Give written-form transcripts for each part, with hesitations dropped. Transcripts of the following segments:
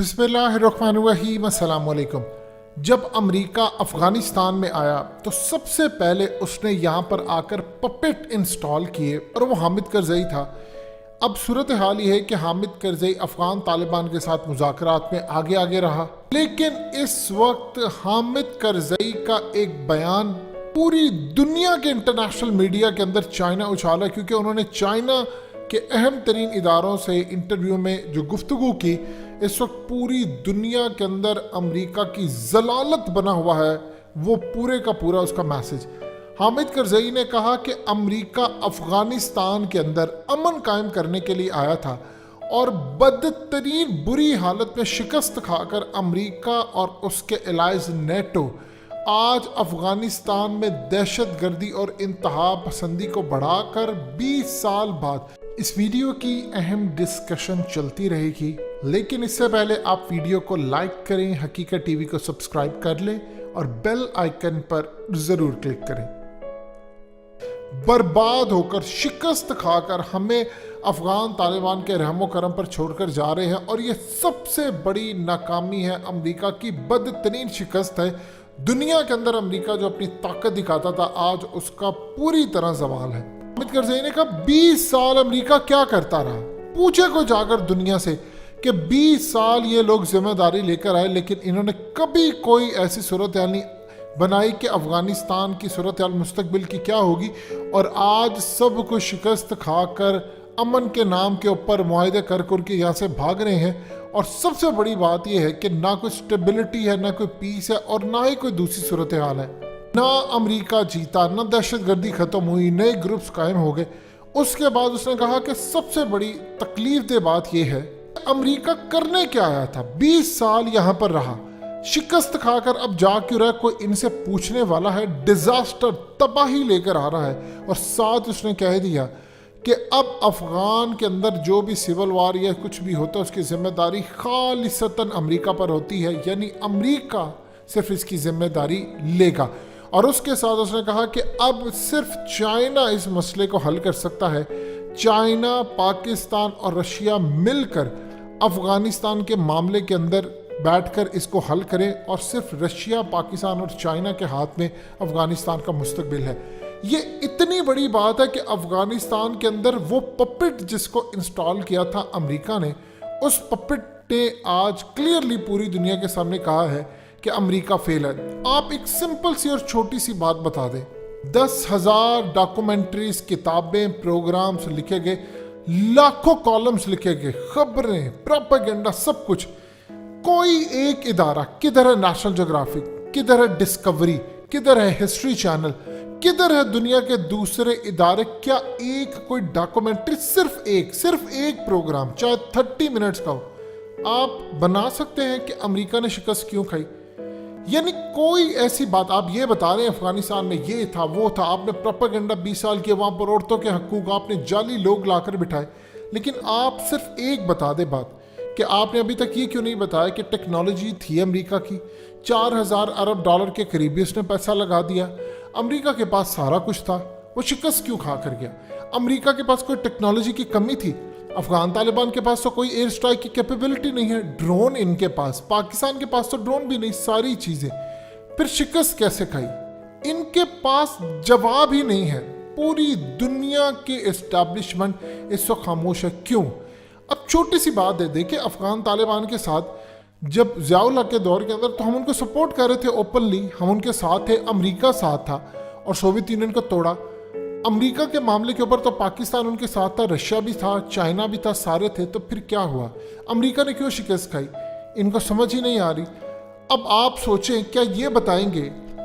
बिस्मिल्लाहिर्रहमानिर्रहीम, अस्सलाम वालेकुम। जब अमेरिका अफ़गानिस्तान में आया तो सबसे पहले उसने यहाँ पर आकर पपेट इंस्टॉल किए और वो हामिद करज़ई था। अब सूरत हाल ये है कि हामिद करज़ई अफ़गान तालिबान के साथ मुज़ाकरात में आगे आगे रहा, लेकिन इस वक्त हामिद करज़ई का एक बयान पूरी दुनिया के इंटरनेशनल मीडिया के अंदर चाइना उछाला, क्योंकि उन्होंने चाइना के अहम तरीन इदारों से इंटरव्यू में जो गुफ्तगू की, इस वक्त पूरी दुनिया के अंदर अमेरिका की जलालत बना हुआ है वो पूरे का पूरा उसका मैसेज। हामिद करज़ई ने कहा कि अमेरिका अफ़गानिस्तान के अंदर अमन कायम करने के लिए आया था और बदतरीन बुरी हालत में शिकस्त खाकर अमेरिका और उसके एलाइज नेटो आज अफ़गानिस्तान में दहशतगर्दी और इंतहा पसंदी को बढ़ाकर 20 साल बाद। इस वीडियो की अहम डिस्कशन चलती रहेगी, लेकिन इससे पहले आप वीडियो को लाइक करें, हकीकत टीवी को सब्सक्राइब कर लें और बेल आइकन पर ज़रूर क्लिक करें। बर्बाद होकर शिकस्त खाकर हमें अफ़गान तालिबान के रहमो करम पर छोड़कर जा रहे हैं और ये सबसे बड़ी नाकामी है, अमेरिका की बदतरीन शिकस्त है। दुनिया के अंदर अमेरिका जो अपनी ताकत दिखाता था, आज उसका पूरी तरह ज़वाल है। हामिद करज़ई ने कहा 20 साल अमेरिका क्या करता रहा। पूछे को जाकर दुनिया से कि 20 साल ये लोग जिम्मेदारी लेकर आए, लेकिन इन्होंने कभी कोई ऐसी सूरत हाल नहीं बनाई कि अफ़गानिस्तान की सूरत हाल मुस्तकबिल की क्या होगी, और आज सब कुछ शिकस्त खाकर अमन के नाम के ऊपर मुआहदे कर के यहाँ से भाग रहे हैं। और सबसे बड़ी बात यह है कि ना कोई स्टेबिलिटी है, ना कोई पीस है और ना ही कोई दूसरी सूरत हाल है। ना अमेरिका जीता, ना दहशतगर्दी ख़त्म हुई, नए ग्रुप्स कायम हो गए। उसके बाद उसने कहा कि सबसे बड़ी तकलीफ दे बात यह है, अमेरिका करने क्या आया था। 20 साल यहाँ पर रहा, शिकस्त खाकर अब जा क्यों रहा, कोई इनसे पूछने वाला है। डिजास्टर, तबाही लेकर आ रहा है। और साथ उसने कह दिया कि अब अफ़गान के अंदर जो भी सिविल वार या कुछ भी होता है उसकी जिम्मेदारी खालिसतन अमेरिका पर होती है, यानी अमेरिका सिर्फ इसकी जिम्मेदारी लेगा। और उसके साथ उसने कहा कि अब सिर्फ चाइना इस मसले को हल कर सकता है। चाइना, पाकिस्तान और रशिया मिलकर अफ़गानिस्तान के मामले के अंदर बैठकर इसको हल करें, और सिर्फ रशिया, पाकिस्तान और चाइना के हाथ में अफ़गानिस्तान का मुस्तकबिल है। ये इतनी बड़ी बात है कि अफ़गानिस्तान के अंदर वो पपेट जिसको इंस्टॉल किया था अमेरिका ने, उस पपेट ने आज क्लियरली पूरी दुनिया के सामने कहा है कि अमेरिका फेल है। आप एक सिंपल सी और छोटी सी बात बता दें, 10,000 डॉक्यूमेंट्रीज, किताबें, प्रोग्राम्स लिखे गए, लाखों कॉलम्स लिखे गए, खबरें, प्रोपेगेंडा, सब कुछ। कोई एक इदारा, किधर है नेशनल ज्योग्राफिक, किधर है डिस्कवरी, किधर है हिस्ट्री चैनल, किधर है दुनिया के दूसरे इदारे। क्या एक कोई डॉक्यूमेंट्री, सिर्फ एक प्रोग्राम चाहे 30 मिनट्स का हो, आप बना सकते हैं कि अमेरिका ने शिकस्त क्यों खाई? यानी कोई ऐसी बात आप ये बता रहे हैं अफगानिस्तान में ये था वो था, आपने प्रोपेगेंडा 20 साल किया, वहाँ पर औरतों के हकूक आपने जाली लोग लाकर बिठाए, लेकिन आप सिर्फ एक बता दे बात कि आपने अभी तक ये क्यों नहीं बताया कि टेक्नोलॉजी थी अमेरिका की, 4,000 अरब डॉलर के करीबी उसने पैसा लगा दिया। अमेरिका के पास सारा कुछ था, वो शिकस्त क्यों खा कर गया? अमेरिका के पास कोई टेक्नोलॉजी की कमी थी? अफगान तालिबान के पास तो कोई एयर स्ट्राइक की कैपेबिलिटी नहीं है, ड्रोन इनके पास, पाकिस्तान के पास तो ड्रोन भी नहीं, सारी चीजें। फिर शिकस्त कैसे खाई? इनके पास जवाब ही नहीं है। पूरी दुनिया के एस्टैब्लिशमेंट इस वक्त खामोश है, क्यों? अब छोटी सी बात दे, देखिए अफगान तालिबान के साथ जब ज़ियाउल हक के दौर के अंदर तो हम उनको सपोर्ट कर रहे थे ओपनली, हम उनके साथ थे, अमेरिका साथ था और सोवियत यूनियन को तोड़ा। अमेरिका के मामले के ऊपर तो पाकिस्तान उनके साथ था, रशिया भी था, चाइना भी था, सारे थे। तो फिर क्या हुआ? अमेरिका ने क्यों शिकस्त खाई? इनको समझ ही नहीं आ रही। अब आप सोचें, क्या ये बताएंगे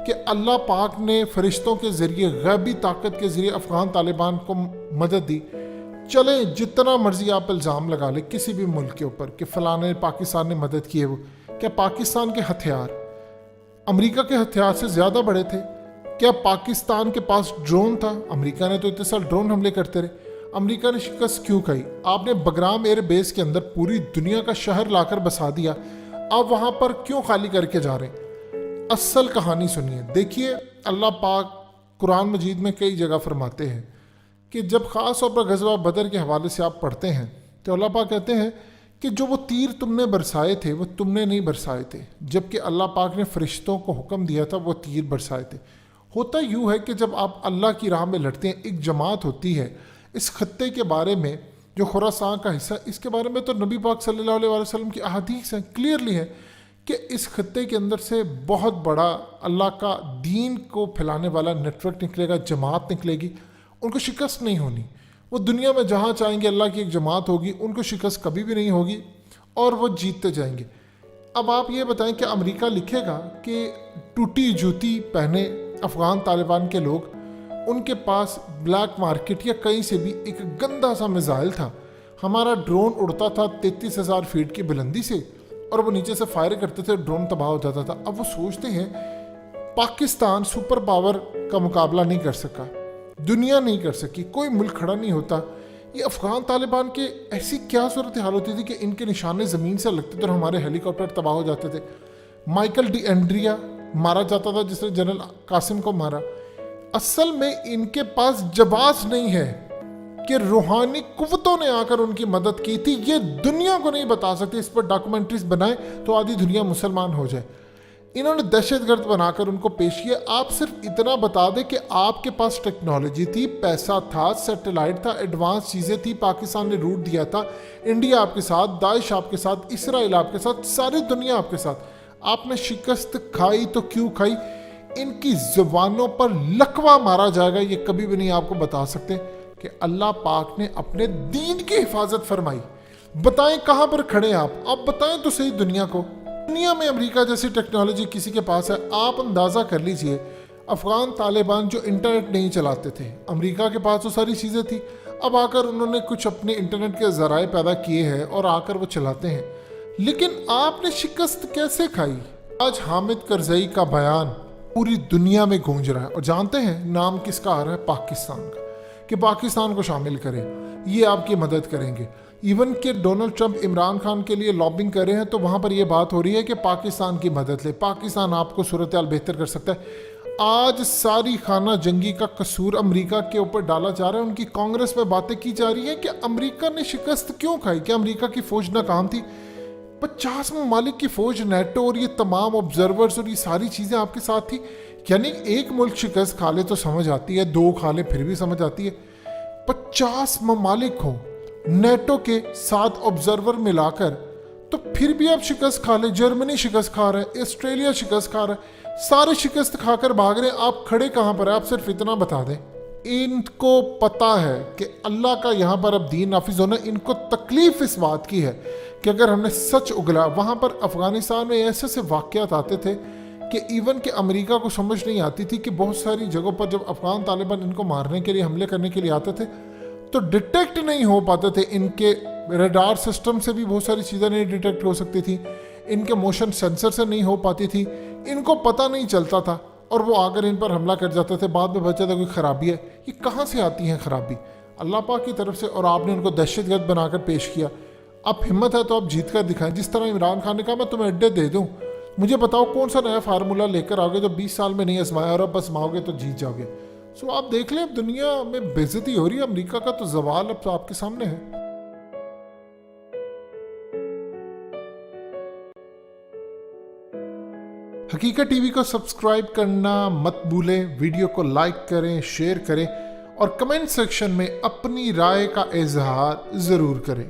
कि अल्लाह पाक ने फरिश्तों के ज़रिए, गैबी ताकत के ज़रिए अफ़गान तालिबान को मदद दी? चले जितना मर्जी आप इल्ज़ाम लगा ले किसी भी मुल्क के ऊपर कि फ़लाने पाकिस्तान ने मदद की है, वो क्या पाकिस्तान के हथियार अमेरिका के हथियार से ज़्यादा बड़े थे? क्या पाकिस्तान के पास ड्रोन था? अमेरिका ने तो इतने साल ड्रोन हमले करते रहे। अमेरिका ने शिकस्त क्यों खाई? आपने बगराम एयर बेस के अंदर पूरी दुनिया का शहर लाकर बसा दिया, अब वहाँ पर क्यों खाली करके जा रहे हैं? असल कहानी सुनिए। देखिए अल्लाह पाक कुरान मजीद में कई जगह फरमाते हैं कि जब ख़ास तौर पर ग़ज़वा बदर के हवाले से आप पढ़ते हैं तो अल्लाह पाक कहते हैं کہ جو وہ تیر تم نے برسائے تھے وہ تم نے نہیں برسائے تھے، جبکہ اللہ پاک نے فرشتوں کو حکم دیا تھا وہ تیر برسائے تھے۔ ہوتا یوں ہے کہ جب آپ اللہ کی راہ میں لڑتے ہیں، ایک جماعت ہوتی ہے اس خطے کے بارے میں جو خراسان کا حصہ، اس کے بارے میں تو نبی پاک صلی اللہ علیہ وسلم کی احادیث ہیں، کلیئرلی ہے کہ اس خطے کے اندر سے بہت بڑا اللہ کا دین کو پھیلانے والا نیٹ ورک نکلے گا، جماعت نکلے گی، ان کو شکست نہیں ہونی۔ وہ دنیا میں جہاں چاہیں گے اللہ کی ایک جماعت ہوگی، ان کو شکست کبھی بھی نہیں ہوگی اور وہ جیتتے جائیں گے۔ اب آپ یہ بتائیں کہ امریکہ لکھے گا کہ ٹوٹی جوتی پہنے افغان طالبان کے لوگ، ان کے پاس بلیک مارکیٹ یا کہیں سے بھی ایک گندا سا میزائل تھا، ہمارا ڈرون اڑتا تھا 33,000 فیٹ کی بلندی سے اور وہ نیچے سے فائر کرتے تھے، ڈرون تباہ ہو جاتا تھا۔ اب وہ سوچتے ہیں پاکستان سپر پاور کا مقابلہ نہیں کر سکا، دنیا نہیں کر سکی، کوئی ملک کھڑا نہیں ہوتا۔ یہ افغان طالبان کے ایسی کیا صورتحال ہوتی تھی کہ ان کے نشانے زمین سے لگتے تھے اور ہمارے ہیلی کاپٹر تباہ ہو جاتے تھے۔ مائیکل ڈی اینڈریا مارا جاتا تھا جس نے جنرل قاسم کو مارا۔ اصل میں ان کے پاس جواز نہیں ہے کہ روحانی قوتوں نے آ کر ان کی مدد کی تھی، یہ دنیا کو نہیں بتا سکتے، اس پر ڈاکومنٹریز بنائیں تو آدھی دنیا مسلمان ہو جائے۔ انہوں نے دہشت گرد بنا کر ان کو پیش کیا۔ آپ صرف اتنا بتا دیں کہ آپ کے پاس ٹیکنالوجی تھی، پیسہ تھا، سیٹلائٹ تھا، ایڈوانس چیزیں تھی، پاکستان نے روٹ دیا تھا، انڈیا آپ کے ساتھ، داعش آپ کے ساتھ، اسرائیل آپ کے ساتھ، ساری دنیا آپ کے ساتھ۔ آپ نے شکست کھائی تو کیوں کھائی؟ ان کی زبانوں پر لکوہ مارا جائے گا، یہ کبھی بھی نہیں آپ کو بتا سکتے کہ اللہ پاک نے اپنے دین کی حفاظت فرمائی۔ بتائیں کہاں پر کھڑے آپ بتائیں تو صحیح دنیا کو۔ دنیا میں امریکہ جیسی ٹیکنالوجی کسی کے پاس ہے؟ آپ اندازہ کر لیجئے، افغان طالبان جو انٹرنیٹ نہیں چلاتے تھے، امریکہ کے پاس وہ ساری چیزیں تھی، اب آ کر انہوں نے کچھ اپنے انٹرنیٹ کے ذرائع پیدا کیے ہیں اور آ کر وہ چلاتے ہیں۔ لیکن آپ نے شکست کیسے کھائی؟ آج حامد کرزئی کا بیان پوری دنیا میں گونج رہا ہے، اور جانتے ہیں نام کس کا آ رہا ہے؟ پاکستان کا، کہ پاکستان کو شامل کریں، یہ آپ کی مدد کریں گے۔ ایون کہ ڈونلڈ ٹرمپ عمران خان کے لیے لابنگ کر رہے ہیں تو وہاں پر یہ بات ہو رہی ہے کہ پاکستان کی مدد لے، پاکستان آپ کو صورتحال بہتر کر سکتا ہے۔ آج ساری خانہ جنگی کا قصور امریکہ کے اوپر ڈالا جا رہا ہے۔ ان کی کانگریس میں باتیں کی جا رہی ہیں کہ امریکہ نے شکست کیوں کھائی، کہ امریکہ کی فوج ناکام تھی۔ 50 ممالک کی فوج، نیٹو اور یہ تمام آبزرورز اور یہ ساری چیزیں آپ کے ساتھ تھی۔ یعنی ایک ملک شکست کھا لے تو سمجھ آتی ہے، دو کھا لے پھر بھی سمجھ آتی ہے، 50 ممالک ہوں نیٹو کے 7 آبزرور ملا کر، تو پھر بھی آپ شکست کھا لیں۔ جرمنی شکست کھا رہا ہے، آسٹریلیا شکست کھا رہا ہے، سارے شکست کھا کر بھاگ رہے ہیں۔ آپ کھڑے کہاں پر ہیں؟ آپ صرف اتنا بتا دیں۔ ان کو پتا ہے کہ اللہ کا یہاں پر اب دین نافذ ہونا، ان کو تکلیف اس بات کی ہے کہ اگر ہم نے سچ اگلا، وہاں پر افغانستان میں ایسے سے واقعات آتے تھے کہ ایون کہ امریکہ کو سمجھ نہیں آتی تھی کہ بہت ساری جگہوں پر جب افغان طالبان ان کو مارنے کے لیے، حملے کرنے کے لیے آتے تھے تو ڈیٹیکٹ نہیں ہو پاتے تھے۔ ان کے ریڈار سسٹم سے بھی بہت ساری چیزیں نہیں ڈیٹیکٹ ہو سکتی تھی، ان کے موشن سینسر سے نہیں ہو پاتی تھی، ان کو پتہ نہیں چلتا تھا اور وہ آ کر ان پر حملہ کر جاتے تھے۔ بعد میں بچا تھا کوئی خرابی ہے، یہ کہاں سے آتی ہیں خرابی؟ اللہ پاک کی طرف سے، اور آپ نے ان کو دہشت گرد بنا کر پیش کیا۔ اب ہمت ہے تو آپ جیت کر دکھائیں، جس طرح عمران خان نے کہا میں تمہیں اڈے دے دوں، مجھے بتاؤ کون سا نیا فارمولہ لے کر آؤ گے جو 20 سال میں نہیں آزمایا اور اب بس آؤ گے تو جیت جاؤ گے۔ سو آپ دیکھ لیں، اب دنیا میں بے عزتی ہو رہی ہے امریکہ کا، تو زوال اب تو آپ کے سامنے ہے۔ حقیقت ٹی وی کو سبسکرائب کرنا مت بھولیں، ویڈیو کو لائک کریں، شیئر کریں اور کمنٹ سیکشن میں اپنی رائے کا اظہار ضرور کریں۔